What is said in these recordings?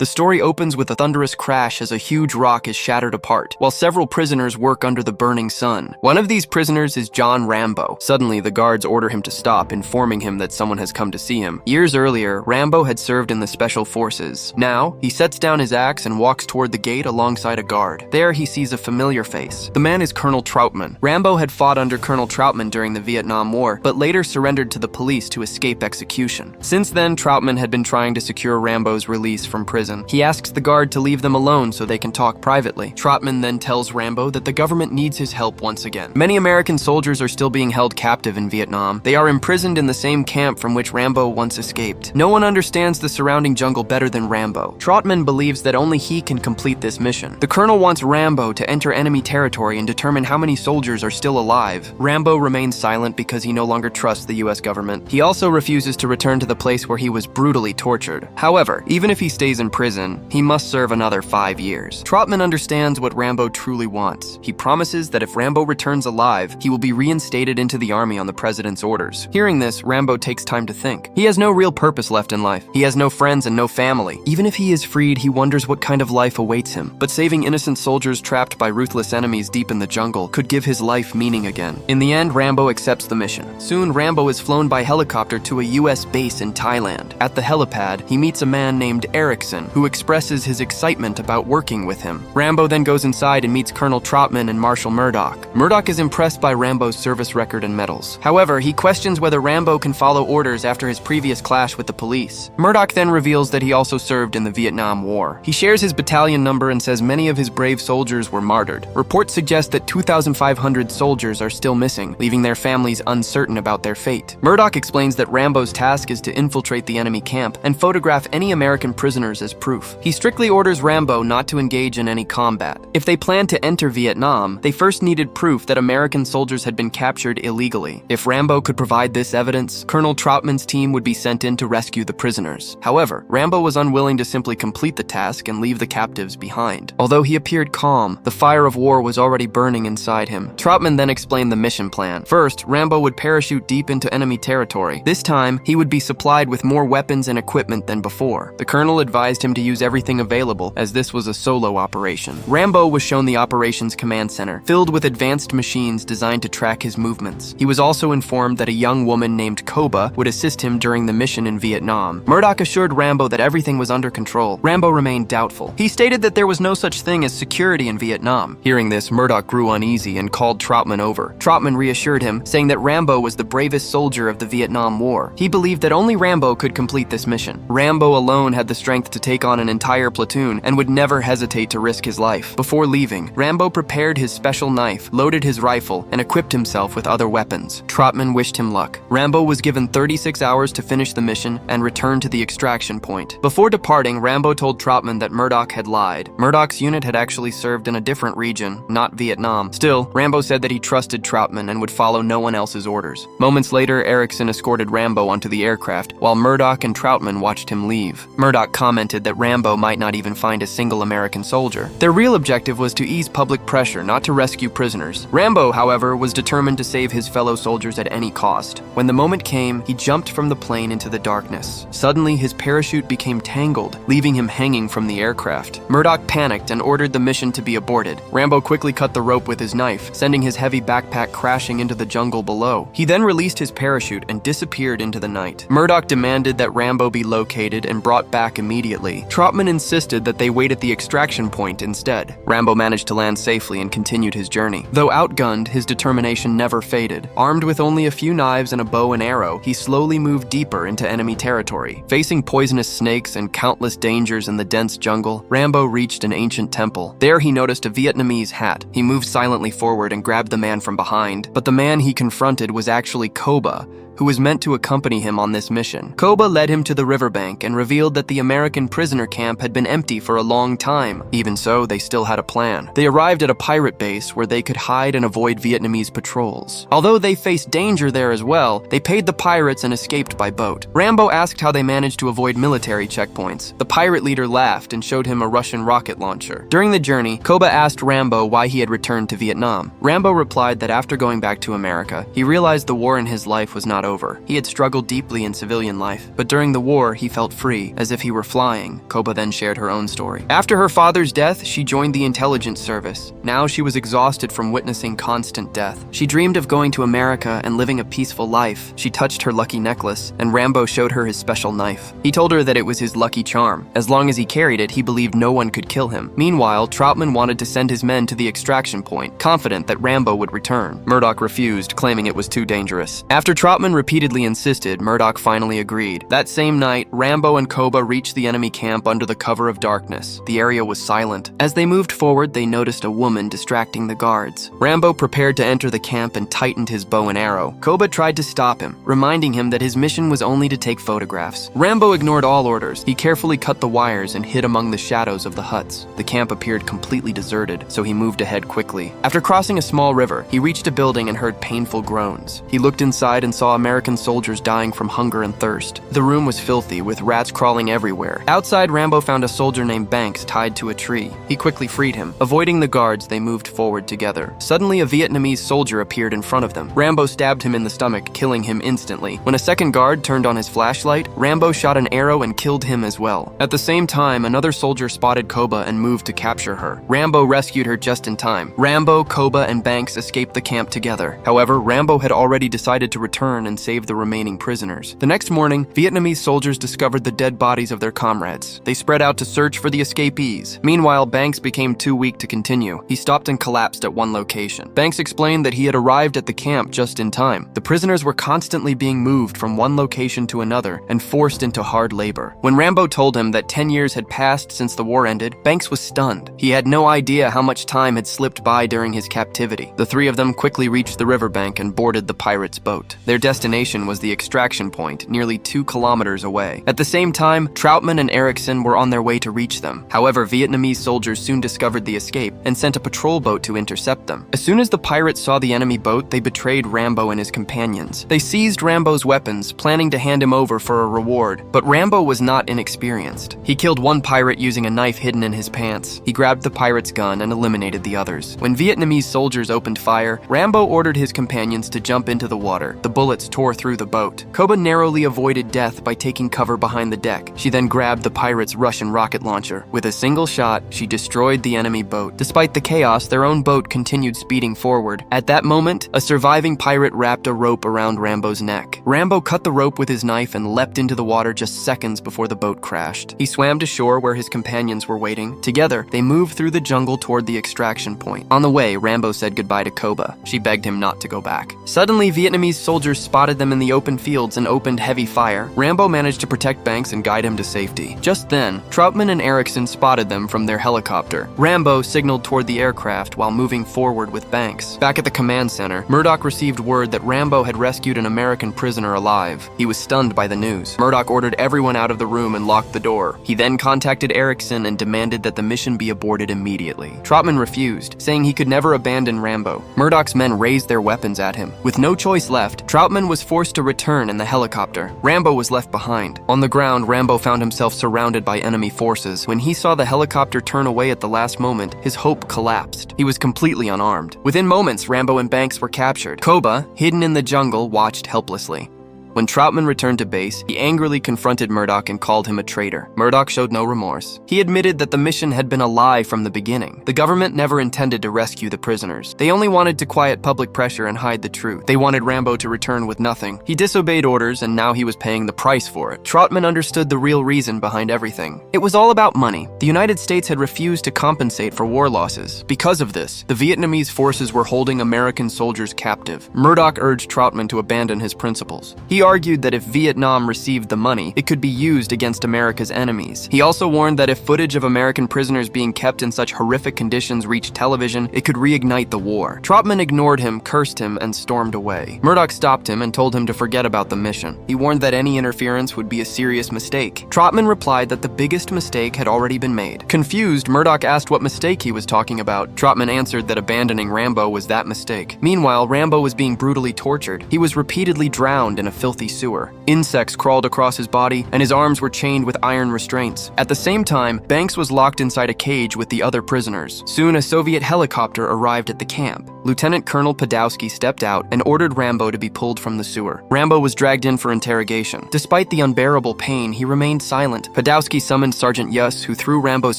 The story opens with a thunderous crash as a huge rock is shattered apart, while several prisoners work under the burning sun. One of these prisoners is John Rambo. Suddenly, the guards order him to stop, informing him that someone has come to see him. Years earlier, Rambo had served in the Special Forces. Now, he sets down his axe and walks toward the gate alongside a guard. There, he sees a familiar face. The man is Colonel Troutman. Rambo had fought under Colonel Troutman during the Vietnam War, but later surrendered to the police to escape execution. Since then, Troutman had been trying to secure Rambo's release from prison. He asks the guard to leave them alone so they can talk privately. Troutman then tells Rambo that the government needs his help once again. Many American soldiers are still being held captive in Vietnam. They are imprisoned in the same camp from which Rambo once escaped. No one understands the surrounding jungle better than Rambo. Troutman believes that only he can complete this mission. The colonel wants Rambo to enter enemy territory and determine how many soldiers are still alive. Rambo remains silent because he no longer trusts the US government. He also refuses to return to the place where he was brutally tortured. However, even if he stays in prison, he must serve another 5 years. Troutman understands what Rambo truly wants. He promises that if Rambo returns alive, he will be reinstated into the army on the president's orders. Hearing this, Rambo takes time to think. He has no real purpose left in life. He has no friends and no family. Even if he is freed, he wonders what kind of life awaits him. But saving innocent soldiers trapped by ruthless enemies deep in the jungle could give his life meaning again. In the end, Rambo accepts the mission. Soon, Rambo is flown by helicopter to a US base in Thailand. At the helipad, he meets a man named Erickson, who expresses his excitement about working with him. Rambo then goes inside and meets Colonel Troutman and Marshal Murdoch. Murdoch is impressed by Rambo's service record and medals. However, he questions whether Rambo can follow orders after his previous clash with the police. Murdoch then reveals that he also served in the Vietnam War. He shares his battalion number and says many of his brave soldiers were martyred. Reports suggest that 2,500 soldiers are still missing, leaving their families uncertain about their fate. Murdoch explains that Rambo's task is to infiltrate the enemy camp and photograph any American prisoners as proof. He strictly orders Rambo not to engage in any combat. If they planned to enter Vietnam, they first needed proof that American soldiers had been captured illegally. If Rambo could provide this evidence, Colonel Troutman's team would be sent in to rescue the prisoners. However, Rambo was unwilling to simply complete the task and leave the captives behind. Although he appeared calm, the fire of war was already burning inside him. Troutman then explained the mission plan. First, Rambo would parachute deep into enemy territory. This time, he would be supplied with more weapons and equipment than before. The colonel advised him to use everything available, as this was a solo operation. Rambo was shown the operations command center, filled with advanced machines designed to track his movements. He was also informed that a young woman named Koba would assist him during the mission in Vietnam. Murdoch assured Rambo that everything was under control. Rambo remained doubtful. He stated that there was no such thing as security in Vietnam. Hearing this, Murdoch grew uneasy and called Troutman over. Troutman reassured him, saying that Rambo was the bravest soldier of the Vietnam War. He believed that only Rambo could complete this mission. Rambo alone had the strength to take on an entire platoon and would never hesitate to risk his life. Before leaving, Rambo prepared his special knife, loaded his rifle, and equipped himself with other weapons. Troutman wished him luck. Rambo was given 36 hours to finish the mission and return to the extraction point. Before departing, Rambo told Troutman that Murdoch had lied. Murdoch's unit had actually served in a different region, not Vietnam. Still, Rambo said that he trusted Troutman and would follow no one else's orders. Moments later, Erickson escorted Rambo onto the aircraft, while Murdoch and Troutman watched him leave. Murdoch commented that Rambo might not even find a single American soldier. Their real objective was to ease public pressure, not to rescue prisoners. Rambo, however, was determined to save his fellow soldiers at any cost. When the moment came, he jumped from the plane into the darkness. Suddenly, his parachute became tangled, leaving him hanging from the aircraft. Murdoch panicked and ordered the mission to be aborted. Rambo quickly cut the rope with his knife, sending his heavy backpack crashing into the jungle below. He then released his parachute and disappeared into the night. Murdoch demanded that Rambo be located and brought back immediately. Troutman insisted that they wait at the extraction point instead. Rambo managed to land safely and continued his journey. Though outgunned, his determination never faded. Armed with only a few knives and a bow and arrow, he slowly moved deeper into enemy territory. Facing poisonous snakes and countless dangers in the dense jungle, Rambo reached an ancient temple. There he noticed a Vietnamese hat. He moved silently forward and grabbed the man from behind, but the man he confronted was actually Koba, who was meant to accompany him on this mission. Koba led him to the riverbank and revealed that the American prisoner camp had been empty for a long time. Even so, they still had a plan. They arrived at a pirate base where they could hide and avoid Vietnamese patrols. Although they faced danger there as well, they paid the pirates and escaped by boat. Rambo asked how they managed to avoid military checkpoints. The pirate leader laughed and showed him a Russian rocket launcher. During the journey, Koba asked Rambo why he had returned to Vietnam. Rambo replied that after going back to America, he realized the war in his life was not over. He had struggled deeply in civilian life, but during the war, he felt free, as if he were flying. Koba then shared her own story. After her father's death, she joined the intelligence service. Now she was exhausted from witnessing constant death. She dreamed of going to America and living a peaceful life. She touched her lucky necklace, and Rambo showed her his special knife. He told her that it was his lucky charm. As long as he carried it, he believed no one could kill him. Meanwhile, Troutman wanted to send his men to the extraction point, confident that Rambo would return. Murdoch refused, claiming it was too dangerous. After Troutman repeatedly insisted, Murdoch finally agreed. That same night, Rambo and Koba reached the enemy camp under the cover of darkness. The area was silent. As they moved forward, they noticed a woman distracting the guards. Rambo prepared to enter the camp and tightened his bow and arrow. Koba tried to stop him, reminding him that his mission was only to take photographs. Rambo ignored all orders. He carefully cut the wires and hid among the shadows of the huts. The camp appeared completely deserted, so he moved ahead quickly. After crossing a small river, he reached a building and heard painful groans. He looked inside and saw American soldiers dying from hunger and thirst. The room was filthy, with rats crawling everywhere. Outside, Rambo found a soldier named Banks tied to a tree. He quickly freed him. Avoiding the guards, they moved forward together. Suddenly, a Vietnamese soldier appeared in front of them. Rambo stabbed him in the stomach, killing him instantly. When a second guard turned on his flashlight, Rambo shot an arrow and killed him as well. At the same time, another soldier spotted Koba and moved to capture her. Rambo rescued her just in time. Rambo, Koba, and Banks escaped the camp together. However, Rambo had already decided to return and save the remaining prisoners. The next morning, Vietnamese soldiers discovered the dead bodies of their comrades. They spread out to search for the escapees. Meanwhile, Banks became too weak to continue. He stopped and collapsed at one location. Banks explained that he had arrived at the camp just in time. The prisoners were constantly being moved from one location to another and forced into hard labor. When Rambo told him that 10 years had passed since the war ended, Banks was stunned. He had no idea how much time had slipped by during his captivity. The three of them quickly reached the riverbank and boarded the pirates' boat. Their destination was the extraction point, nearly 2 kilometers away. At the same time, Troutman and Erickson were on their way to reach them. However, Vietnamese soldiers soon discovered the escape and sent a patrol boat to intercept them. As soon as the pirates saw the enemy boat, they betrayed Rambo and his companions. They seized Rambo's weapons, planning to hand him over for a reward, but Rambo was not inexperienced. He killed one pirate using a knife hidden in his pants. He grabbed the pirate's gun and eliminated the others. When Vietnamese soldiers opened fire, Rambo ordered his companions to jump into the water. The bullets tore through the boat. Koba narrowly avoided death by taking cover behind the deck. She then grabbed the pirate's Russian rocket launcher. With a single shot, she destroyed the enemy boat. Despite the chaos, their own boat continued speeding forward. At that moment, a surviving pirate wrapped a rope around Rambo's neck. Rambo cut the rope with his knife and leapt into the water just seconds before the boat crashed. He swam to shore where his companions were waiting. Together, they moved through the jungle toward the extraction point. On the way, Rambo said goodbye to Koba. She begged him not to go back. Suddenly, Vietnamese soldiers spotted them in the open fields and opened heavy fire. Rambo managed to protect Banks and guide him to safety. Just then, Troutman and Erickson spotted them from their helicopter. Rambo signaled toward the aircraft while moving forward with Banks. Back at the command center, Murdoch received word that Rambo had rescued an American prisoner alive. He was stunned by the news. Murdoch ordered everyone out of the room and locked the door. He then contacted Erickson and demanded that the mission be aborted immediately. Troutman refused, saying he could never abandon Rambo. Murdoch's men raised their weapons at him. With no choice left, Troutman was forced to return in the helicopter. Rambo was left behind. On the ground, Rambo found himself surrounded by enemy forces. When he saw the helicopter turn away at the last moment, his hope collapsed. He was completely unarmed. Within moments, Rambo and Banks were captured. Koba, hidden in the jungle, watched helplessly. When Troutman returned to base, he angrily confronted Murdoch and called him a traitor. Murdoch showed no remorse. He admitted that the mission had been a lie from the beginning. The government never intended to rescue the prisoners. They only wanted to quiet public pressure and hide the truth. They wanted Rambo to return with nothing. He disobeyed orders, and now he was paying the price for it. Troutman understood the real reason behind everything. It was all about money. The United States had refused to compensate for war losses. Because of this, the Vietnamese forces were holding American soldiers captive. Murdoch urged Troutman to abandon his principles. He argued that if Vietnam received the money, it could be used against America's enemies. He also warned that if footage of American prisoners being kept in such horrific conditions reached television, it could reignite the war. Troutman ignored him, cursed him, and stormed away. Murdoch stopped him and told him to forget about the mission. He warned that any interference would be a serious mistake. Troutman replied that the biggest mistake had already been made. Confused, Murdoch asked what mistake he was talking about. Troutman answered that abandoning Rambo was that mistake. Meanwhile, Rambo was being brutally tortured. He was repeatedly drowned in a filthy filthy sewer. Insects crawled across his body, and his arms were chained with iron restraints. At the same time, Banks was locked inside a cage with the other prisoners. Soon, a Soviet helicopter arrived at the camp. Lieutenant Colonel Podolsky stepped out and ordered Rambo to be pulled from the sewer. Rambo was dragged in for interrogation. Despite the unbearable pain, he remained silent. Podolsky summoned Sergeant Yus, who threw Rambo's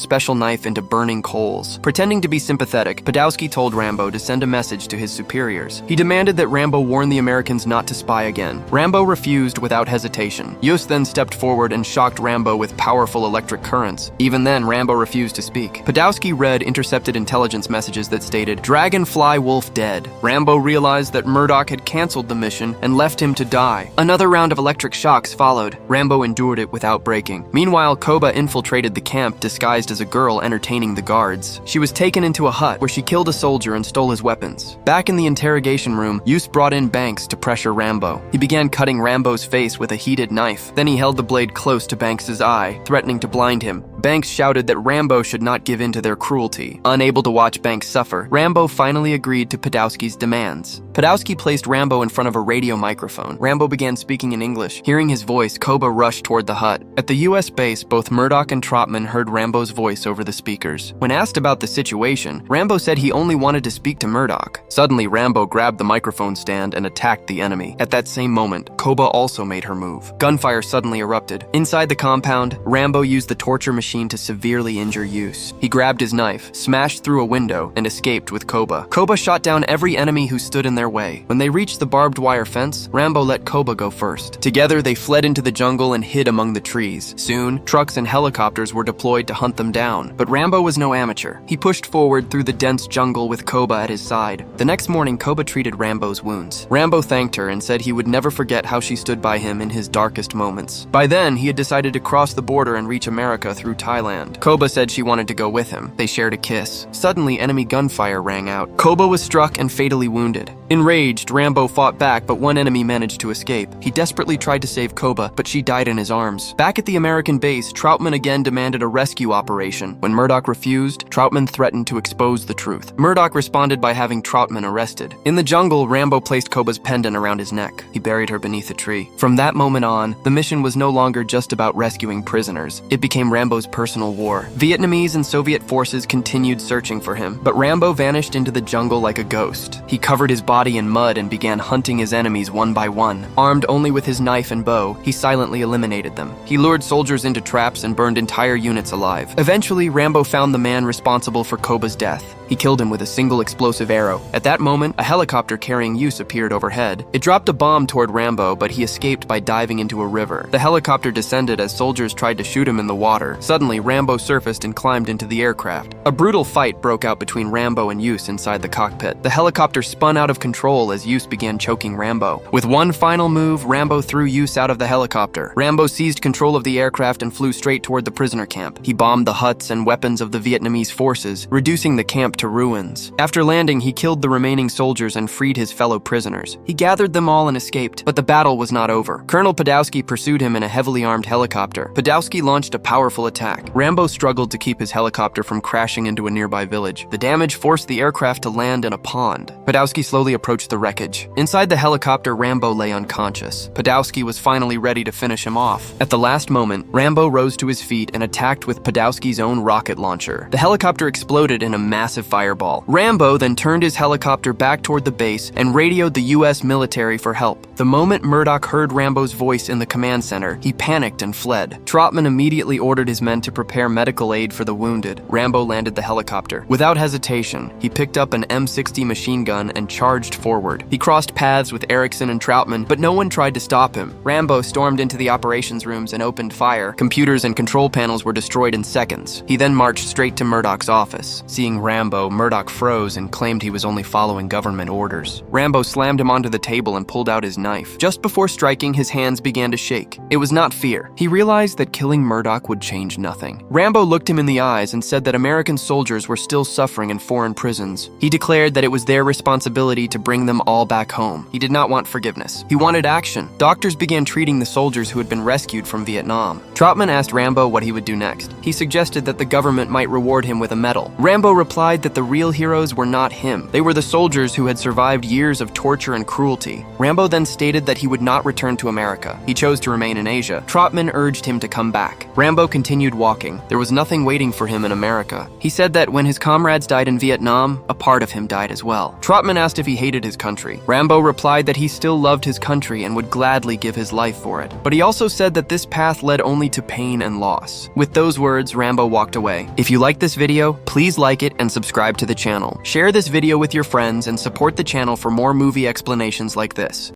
special knife into burning coals. Pretending to be sympathetic, Podolsky told Rambo to send a message to his superiors. He demanded that Rambo warn the Americans not to spy again. Rambo refused without hesitation. Yus then stepped forward and shocked Rambo with powerful electric currents. Even then, Rambo refused to speak. Podolsky read intercepted intelligence messages that stated, "Dragonfly Wolf dead." Rambo realized that Murdoch had canceled the mission and left him to die. Another round of electric shocks followed. Rambo endured it without breaking. Meanwhile, Koba infiltrated the camp disguised as a girl entertaining the guards. She was taken into a hut where she killed a soldier and stole his weapons. Back in the interrogation room, Yus brought in Banks to pressure Rambo. He began cutting Rambo's face with a heated knife. Then he held the blade close to Banks's eye, threatening to blind him. Banks shouted that Rambo should not give in to their cruelty. Unable to watch Banks suffer, Rambo finally agreed to Podolsky's demands. Podolsky placed Rambo in front of a radio microphone. Rambo began speaking in English. Hearing his voice, Koba rushed toward the hut. At the U.S. base, both Murdoch and Trotman heard Rambo's voice over the speakers. When asked about the situation, Rambo said he only wanted to speak to Murdoch. Suddenly, Rambo grabbed the microphone stand and attacked the enemy. At that same moment, Koba also made her move. Gunfire suddenly erupted. Inside the compound, Rambo used the torture machine to severely injure Yus. He grabbed his knife, smashed through a window, and escaped with Koba. Koba shot down every enemy who stood in their way. When they reached the barbed wire fence, Rambo let Koba go first. Together, they fled into the jungle and hid among the trees. Soon, trucks and helicopters were deployed to hunt them down. But Rambo was no amateur. He pushed forward through the dense jungle with Koba at his side. The next morning, Koba treated Rambo's wounds. Rambo thanked her and said he would never forget how she stood by him in his darkest moments. By then, he had decided to cross the border and reach America through Thailand. Koba said she wanted to go with him. They shared a kiss. Suddenly, enemy gunfire rang out. Koba was struck and fatally wounded. Enraged, Rambo fought back, but one enemy managed to escape. He desperately tried to save Koba, but she died in his arms. Back at the American base, Troutman again demanded a rescue operation. When Murdoch refused, Troutman threatened to expose the truth. Murdoch responded by having Troutman arrested. In the jungle, Rambo placed Koba's pendant around his neck. He buried her beneath a tree. From that moment on, the mission was no longer just about rescuing prisoners. It became Rambo's personal war. Vietnamese and Soviet forces continued searching for him, but Rambo vanished into the jungle like a ghost. He covered his body in mud and began hunting his enemies one by one. Armed only with his knife and bow, he silently eliminated them. He lured soldiers into traps and burned entire units alive. Eventually, Rambo found the man responsible for Koba's death. He killed him with a single explosive arrow. At that moment, a helicopter carrying Yus appeared overhead. It dropped a bomb toward Rambo, but he escaped by diving into a river. The helicopter descended as soldiers tried to shoot him in the water. Suddenly, Rambo surfaced and climbed into the aircraft. A brutal fight broke out between Rambo and Yus inside the cockpit. The helicopter spun out of control as Yus began choking Rambo. With one final move, Rambo threw Yus out of the helicopter. Rambo seized control of the aircraft and flew straight toward the prisoner camp. He bombed the huts and weapons of the Vietnamese forces, reducing the camp to ruins. After landing, he killed the remaining soldiers and freed his fellow prisoners. He gathered them all and escaped, but the battle was not over. Colonel Podolsky pursued him in a heavily armed helicopter. Podolsky launched a powerful attack. Rambo struggled to keep his helicopter from crashing into a nearby village. The damage forced the aircraft to land in a pond. Podolsky slowly approached the wreckage. Inside the helicopter, Rambo lay unconscious. Podolsky was finally ready to finish him off. At the last moment, Rambo rose to his feet and attacked with Podolsky's own rocket launcher. The helicopter exploded in a massive fireball. Rambo then turned his helicopter back toward the base and radioed the U.S. military for help. The moment Murdoch heard Rambo's voice in the command center, he panicked and fled. Trotman immediately ordered his men to prepare medical aid for the wounded. Rambo landed the helicopter. Without hesitation, he picked up an M60 machine gun and charged forward. He crossed paths with Erickson and Troutman, but no one tried to stop him. Rambo stormed into the operations rooms and opened fire. Computers and control panels were destroyed in seconds. He then marched straight to Murdoch's office. Seeing Rambo, Murdoch froze and claimed he was only following government orders. Rambo slammed him onto the table and pulled out his knife. Just before striking, his hands began to shake. It was not fear. He realized that killing Murdoch would change nothing. Rambo looked him in the eyes and said that American soldiers were still suffering in foreign prisons. He declared that it was their responsibility to bring them all back home. He did not want forgiveness. He wanted action. Doctors began treating the soldiers who had been rescued from Vietnam. Trotman asked Rambo what he would do next. He suggested that the government might reward him with a medal. Rambo replied that the real heroes were not him. They were the soldiers who had survived years of torture and cruelty. Rambo then stated that he would not return to America. He chose to remain in Asia. Trotman urged him to come back. Rambo continued walking. There was nothing waiting for him in America. He said that when his comrades died in Vietnam, a part of him died as well. Trotman asked if he hated his country. Rambo replied that he still loved his country and would gladly give his life for it. But he also said that this path led only to pain and loss. With those words, Rambo walked away. If you like this video, please like it and subscribe to the channel. Share this video with your friends and support the channel for more movie explanations like this.